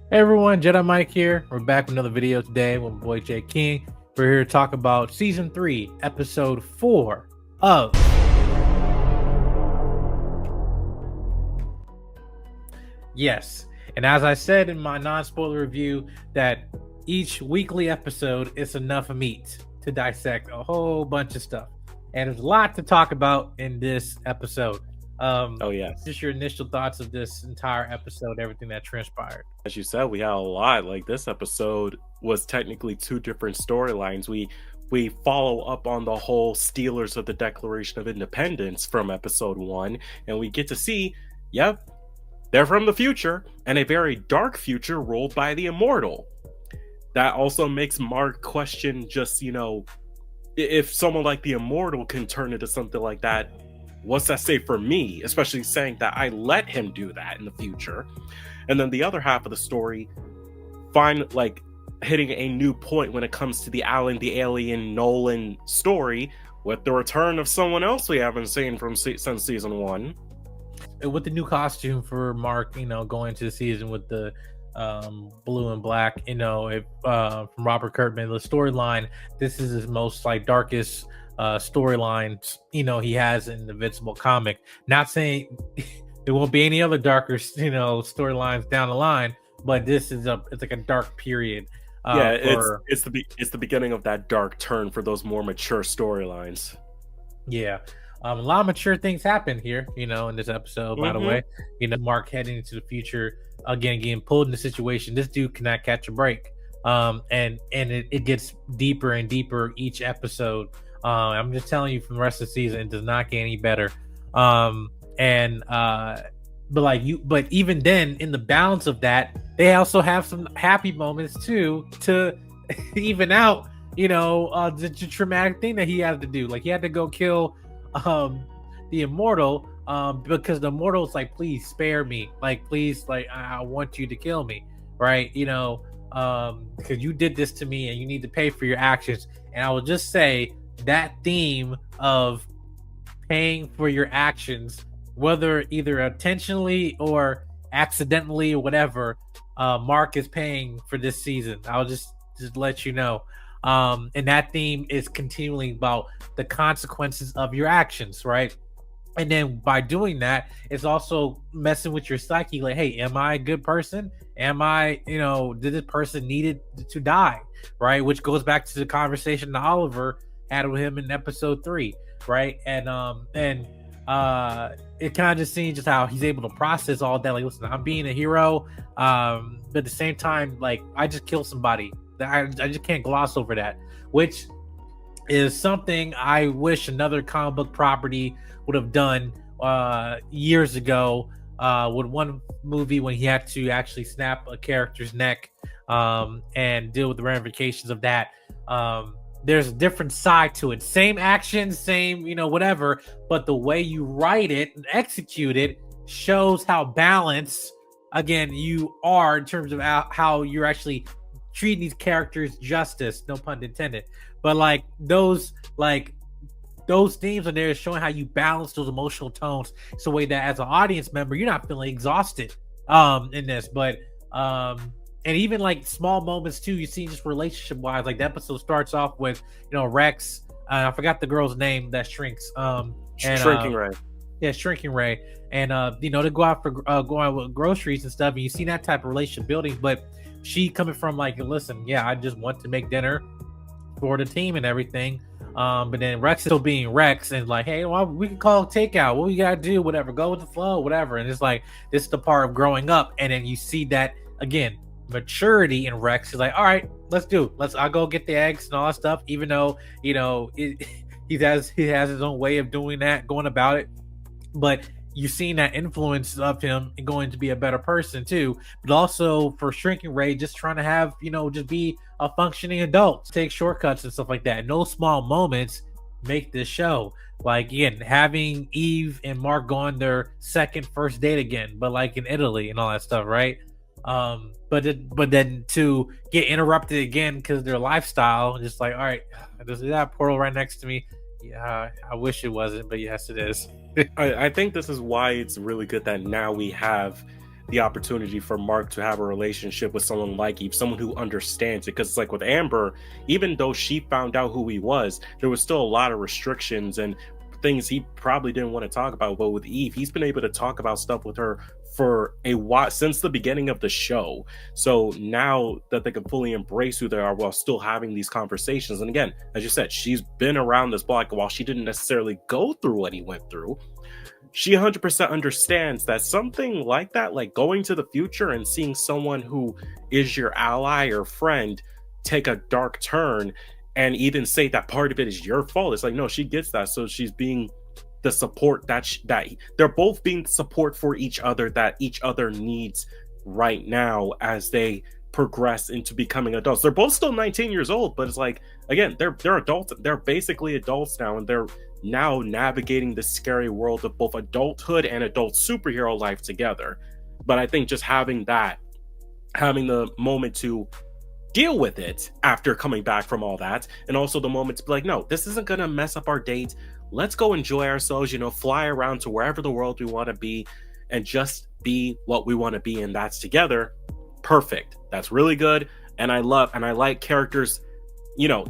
Hey everyone, Jedi Mike here. We're back with another video today with my boy Jay King. We're here to talk about Season 3, Episode 4 of... Yes, and as I said in my non-spoiler review, that each weekly episode is enough meat to dissect a whole bunch of stuff. And there's a lot to talk about in this episode. Oh, yes. Just your initial thoughts of this entire episode, everything that transpired. As you said, we had a lot. Like, this episode was technically two different storylines. We follow up on the whole Steelers of the Declaration of Independence from episode 1, and we get to see, yep, they're from the future, and a very dark future ruled by the Immortal. That also makes Mark question just, if someone like the Immortal can turn into something like that, what's that say for me? Especially saying that I let him do that in the future. And then the other half of the story, hitting a new point when it comes to the Alan the Alien Nolan story with the return of someone else we haven't seen since season 1. With the new costume for Mark, going into the season with the blue and black, from Robert Kirkman, the storyline, this is his most darkest storylines he has in the Invincible comic. Not saying there won't be any other darker storylines down the line, but this is it's like a dark period. It's the beginning of that dark turn for those more mature storylines. Yeah. A lot of mature things happen here, in this episode, by the way. Mark heading into the future, again, getting pulled in the situation. This dude cannot catch a break. And it gets deeper and deeper each episode. I'm just telling you, from the rest of the season, it does not get any better. But even then, in the balance of that, they also have some happy moments too, to even out, the traumatic thing that he had to do. Like, he had to go kill the Immortal, because the Immortal's like, please spare me, please, I want you to kill me, right? Because you did this to me and you need to pay for your actions. And I will just say that theme of paying for your actions, whether either intentionally or accidentally or whatever, Mark is paying for this season. I'll just let you know. And that theme is continually about the consequences of your actions, right? And then by doing that, it's also messing with your psyche. Like, hey, am I a good person? Am I, did this person needed to die, right? Which goes back to the conversation that Oliver had with him in episode 3, right? And it kind of just seems just how he's able to process all that. Like, listen, I'm being a hero, but at the same time, I just killed somebody. I just can't gloss over that, which is something I wish another comic book property would have done years ago, with one movie when he had to actually snap a character's neck and deal with the ramifications of that. There's a different side to it. Same action, same, whatever, but the way you write it and execute it shows how balanced, again, you are in terms of how you're actually treating these characters justice, no pun intended. But those themes are there showing how you balance those emotional tones so way that as an audience member, you're not feeling exhausted in this. But and even small moments too, you see just relationship wise, the episode starts off with Rex, I forgot the girl's name that shrinks, Shrinking Ray. Yeah, Shrinking Ray. And they go out with groceries and stuff, and you see that type of relationship building. But she coming from listen, yeah, I just want to make dinner for the team and everything. But then Rex is still being Rex and hey, well, we can call it takeout. What we gotta do, whatever, go with the flow, whatever. And it's this is the part of growing up. And then you see that again, maturity in Rex. He's all right, I'll go get the eggs and all that stuff, even though he has his own way of doing that, going about it. But you've seen that influence of him going to be a better person too. But also for Shrinking Ray, just trying to have, just be a functioning adult, take shortcuts and stuff like that. And those small moments make this show. Again, having Eve and Mark go on their first date again, but in Italy and all that stuff, right? But then to get interrupted again because of their lifestyle, just all right, there's that portal right next to me. Yeah, I wish it wasn't, but yes, it is. I think this is why it's really good that now we have the opportunity for Mark to have a relationship with someone like Eve, someone who understands it. Because it's like with Amber, even though she found out who he was, there was still a lot of restrictions and things he probably didn't want to talk about. But with Eve, he's been able to talk about stuff with her for a while, since the beginning of the show. So now that they can fully embrace who they are while still having these conversations. And again, as you said, she's been around this block. While she didn't necessarily go through what he went through, she 100% understands that something like that, like going to the future and seeing someone who is your ally or friend take a dark turn and even say that part of it is your fault. It's like, no, she gets that. So she's being the support that they're both being support for each other, that each other needs right now as they progress into becoming adults. They're both still 19 years old, but it's like, again, they're adults. They're basically adults now, and they're now navigating the scary world of both adulthood and adult superhero life together. But I think just having the moment to deal with it after coming back from all that, and also the moment to be like, no, this isn't gonna mess up our date. Let's go enjoy ourselves, fly around to wherever the world we want to be and just be what we want to be, and that's together. Perfect. That's really good. And I like characters.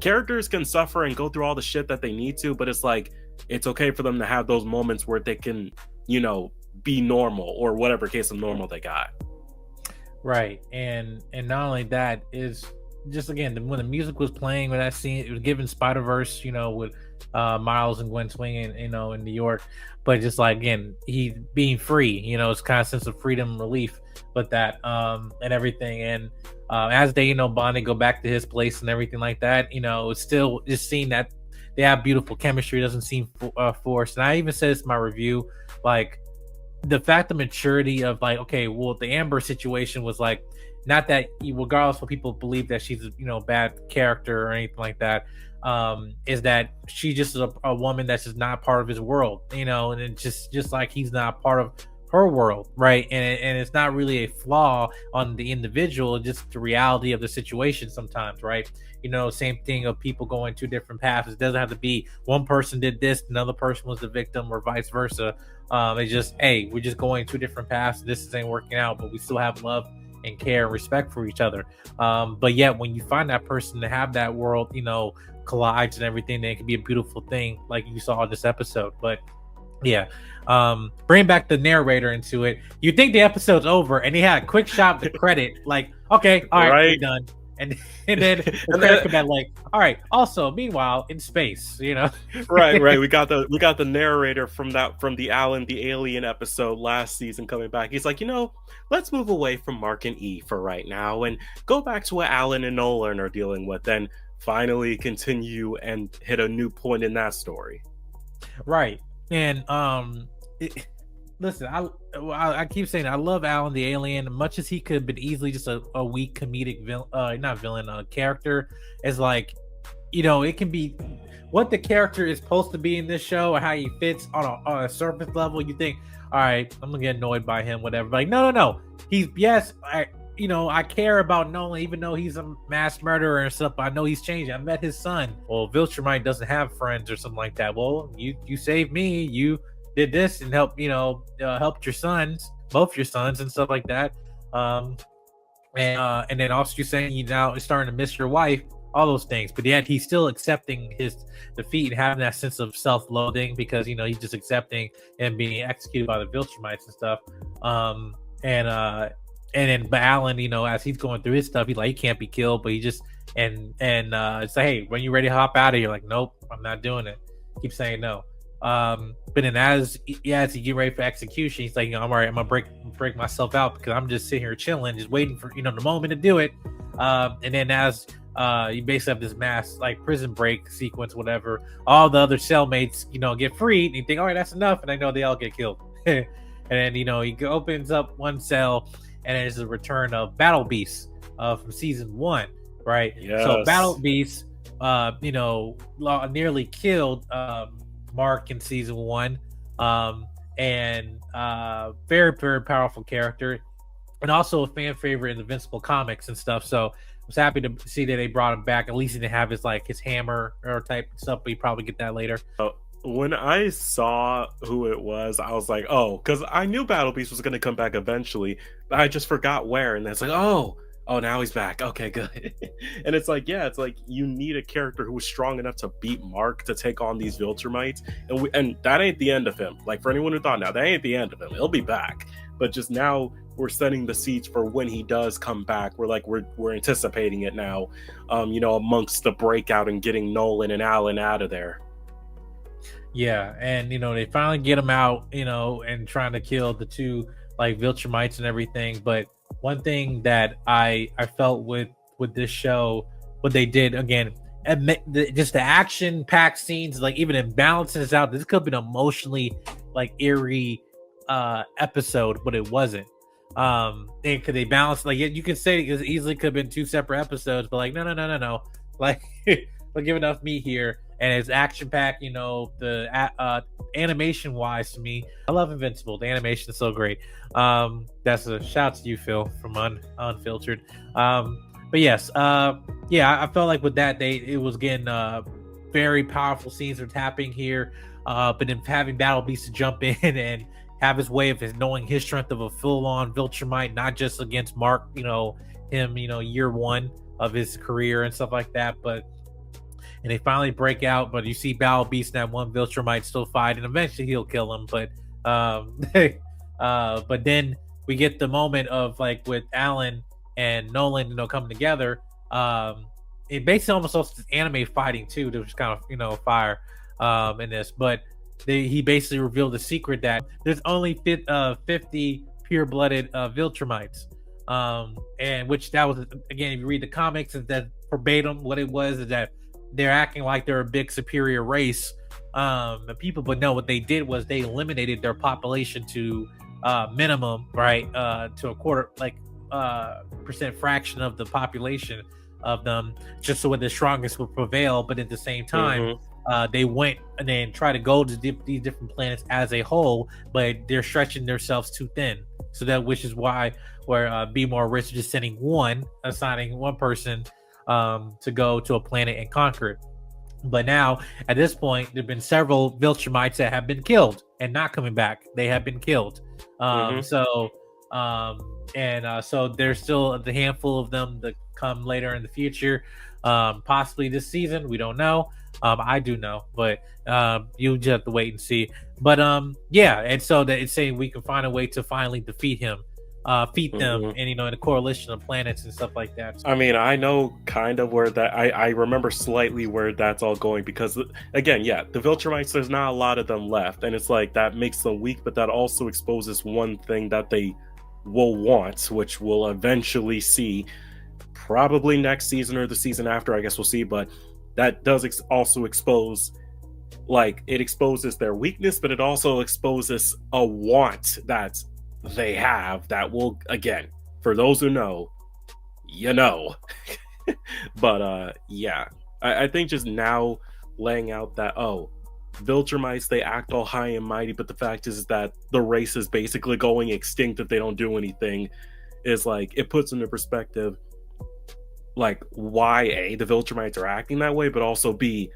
Characters can suffer and go through all the shit that they need to, but it's like, it's okay for them to have those moments where they can, be normal, or whatever case of normal they got. Right. And not only that, is just, again, when the music was playing with that scene, it was giving Spider-Verse, with Miles and Gwen swinging, in New York. But just like, again, he being free, it's kind of sense of freedom, relief with that, and everything. And as they, bond and go back to his place and everything like that, it's still just seeing that they have beautiful chemistry. It doesn't seem forced. And I even said this in my review, like, the fact of maturity of, like, okay, well, the Amber situation was like, not that, regardless of what people believe that she's a bad character or anything like that, is that she just is a woman that's just not part of his world, and it's just like he's not part of her world, right? And it's not really a flaw on the individual, just the reality of the situation sometimes, right? Same thing of people going two different paths. It doesn't have to be one person did this, another person was the victim, or vice versa. It's just, hey, we're just going two different paths. This ain't working out, but we still have love and care and respect for each other. But yet, when you find that person to have that world, collides and everything, then it can be a beautiful thing, like you saw in this episode. But yeah, bring back the narrator into it. You think the episode's over, and he had a quick shot of the credit, like, okay, all right, we're done. And then the credit come back, like, all right. Also, meanwhile, in space, right. We got the narrator from the Alan the Alien episode last season coming back. He's like, let's move away from Mark and E for right now and go back to what Alan and Nolan are dealing with. Then finally continue and hit a new point in that story. Right. And listen, I keep saying I love Alan the Alien, much as he could have been easily just a weak comedic character. Is like, it can be what the character is supposed to be in this show, or how he fits on a surface level. You think, all right, I'm gonna get annoyed by him, whatever. Like, no. He's, yes, I care about Nolan, even though he's a mass murderer and stuff. But I know he's changed. I met his son. Well, Viltrumite doesn't have friends or something like that. Well, you saved me. You did this and helped your sons, both your sons, and stuff like that. And then also you're saying you now is starting to miss your wife, all those things. But yet he's still accepting his defeat and having that sense of self-loathing, because he's just accepting and being executed by the Viltrumites and stuff. And then Alan, as he's going through his stuff, he can't be killed, but he just it's like, hey, when you ready to hop out of here, like, nope, I'm not doing it. Keep saying no. But then as he get ready for execution, he's like, I'm all right, I'm gonna break myself out, because I'm just sitting here chilling, just waiting for the moment to do it. And then as you basically have this mass prison break sequence, whatever, all the other cellmates get freed, and you think, all right, that's enough, and I know they all get killed. And then he opens up one cell, and there's a return of Battle Beast from season 1, right? Yes. So Battle Beast nearly killed Mark in season 1, and very, very powerful character, and also a fan favorite in the Invincible comics and stuff. So I was happy to see that they brought him back. At least he didn't have his hammer or type stuff, but you probably get that later. When I saw who it was, I was like, "Oh," because I knew Battle Beast was gonna come back eventually, but I just forgot where, and it's like, "Oh, now he's back. Okay, good." And it's like, yeah, it's like you need a character who is strong enough to beat Mark to take on these Viltrumites, and that ain't the end of him. Like for anyone who thought now, that ain't the end of him. He'll be back, but just now we're setting the seeds for when he does come back. We're anticipating it now, amongst the breakout and getting Nolan and Alan out of there. Yeah, and they finally get him out, and trying to kill the two like Viltrumites and everything. But one thing that I felt with this show, what they did again, just the action packed scenes, like even it balances out. This could have been emotionally like eerie episode, but it wasn't. And could they balance, like you could say it easily could have been two separate episodes, but like no, like like give enough meat here, and it's action packed. The animation wise, to me, I love Invincible. The animation is so great. That's a shout to you, Phil, from Unfiltered. But yes, yeah, I felt like with that it was getting very powerful scenes are happening here. But then having Battle Beast to jump in and have his way of knowing his strength of a full-on Viltrumite, not just against Mark, him, year one of his career and stuff like that, and they finally break out, but you see Battle Beast and that one Viltrumite still fight, and eventually he'll kill him. But but then we get the moment of like with Alan and Nolan, coming together. It basically almost looks like anime fighting too. There was kind of fire in this, but he basically revealed the secret that there's only 50 pure-blooded Viltrumites, and which that was, again, if you read the comics, is that verbatim what it was, is that they're acting like they're a big superior race of people, but no, what they did was they eliminated their population to minimum, right, to a quarter, like percent fraction of the population of them, just so the strongest will prevail. But at the same time, they went and then try to go to these different planets as a whole, but they're stretching themselves too thin. So that, which is why where Be More Rich just assigning one person to go to a planet and conquer it. But now at this point, there've been several Viltrumites that have been killed and not coming back. They have been killed. So there's still the handful of them that come later in the future, possibly this season. We don't know. I do know, but you just have to wait and see. But yeah, and so that it's saying we can find a way to finally defeat them, and in a coalition of planets and stuff like that. I mean, I know kind of where that I remember slightly where that's all going, because again, yeah, the Viltrumites, there's not a lot of them left, and it's like that makes them weak, but that also exposes one thing that they will want, which we'll eventually see probably next season or the season after, I guess we'll see. But that does also expose, like, it exposes their weakness, but it also exposes a want that they have that will, again, for those who know, but yeah, I think just now laying out that, Viltrumites, they act all high and mighty, but the fact is that the race is basically going extinct if they don't do anything, is like, it puts into perspective like why the Viltrumites are acting that way, but also B,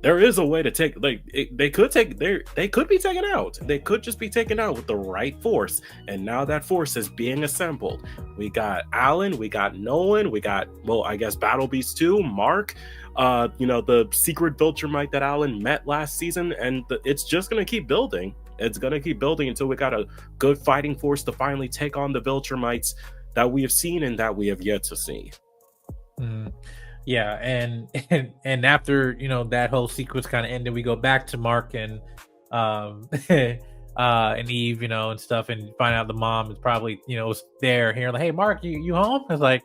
there is a way to take, like, they could be taken out. They could just be taken out with the right force. And now that force is being assembled. We got Alan, we got Nolan, we got, well, I guess Battle Beast 2, Mark, the secret Viltrumite that Alan met last season, and it's just going to keep building. It's going to keep building until we got a good fighting force to finally take on the Viltrumites that we have seen and that we have yet to see. Yeah, and after that whole sequence kind of ended, we go back to Mark and and Eve, and stuff, and find out the mom is probably was there here, like, hey Mark, you home? I was like,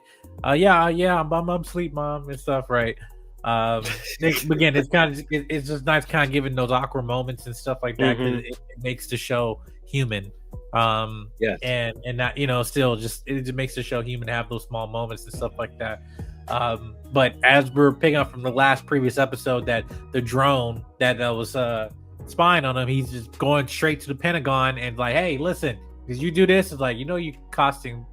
yeah, I'm asleep, mom, and stuff, right? Again, it's just nice kind of giving those awkward moments and stuff like that, because it makes the show human. Yes. And not still just, it just makes the show human to have those small moments and stuff like that. But as we're picking up from the previous episode, that the drone that was spying on him, he's just going straight to the Pentagon and like, hey, listen, because you do this, it's like, you costing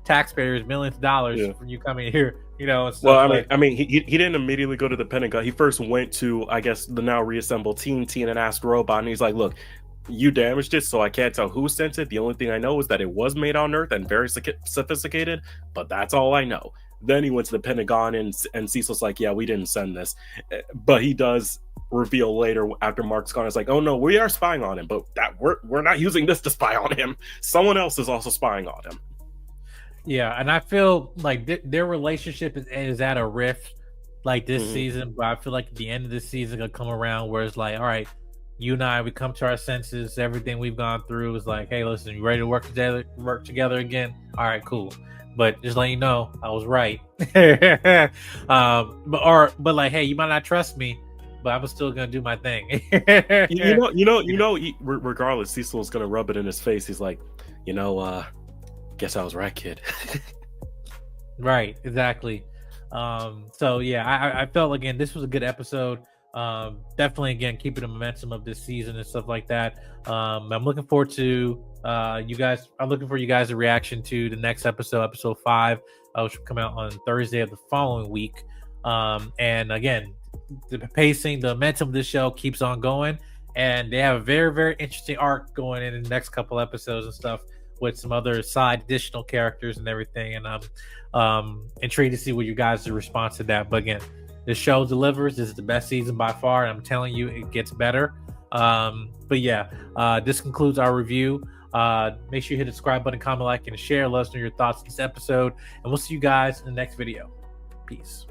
taxpayers millions of dollars Yeah. for you coming here, you know, and Well, stuff like. he didn't immediately go to the Pentagon. He first went to, I guess, the now reassembled Teen and asked Robot, and he's like, "Look, you damaged it, so I can't tell who sent it. The only thing I know is that it was made on Earth and very sophisticated, but that's all I know." Then he went to the Pentagon, and Cecil's like, "Yeah, we didn't send this," but he does reveal later after Mark's gone, it's like, "Oh no, we are spying on him, but that we're not using this to spy on him. Someone else is also spying on him." Yeah, and I feel like their relationship is at a rift like this season, but I feel like at the end of this season gonna come around where it's like, all right, you and I, we come to our senses. Everything we've gone through is like, hey, listen, you ready to work together again? All right, cool. But just let you know, I was right. But like, hey, you might not trust me, but I'm still gonna do my thing. Regardless, Cecil's gonna rub it in his face. He's like, guess I was right, kid. Right, exactly. So yeah, I felt again this was a good episode. Definitely again keeping the momentum of this season and stuff like that. I'm looking forward to you guys. I'm looking for you guys' reaction to the next episode 5, which will come out on Thursday of the following week. And again, the pacing, the momentum of this show keeps on going, and they have a very, very interesting arc going in the next couple episodes and stuff with some other side additional characters and everything. And I'm intrigued to see what you guys' response to that. But again, this show delivers. This is the best season by far, and I'm telling you, it gets better. But yeah, this concludes our review. Make sure you hit the subscribe button, comment, like, and share. Let us know your thoughts on this episode, and we'll see you guys in the next video. Peace.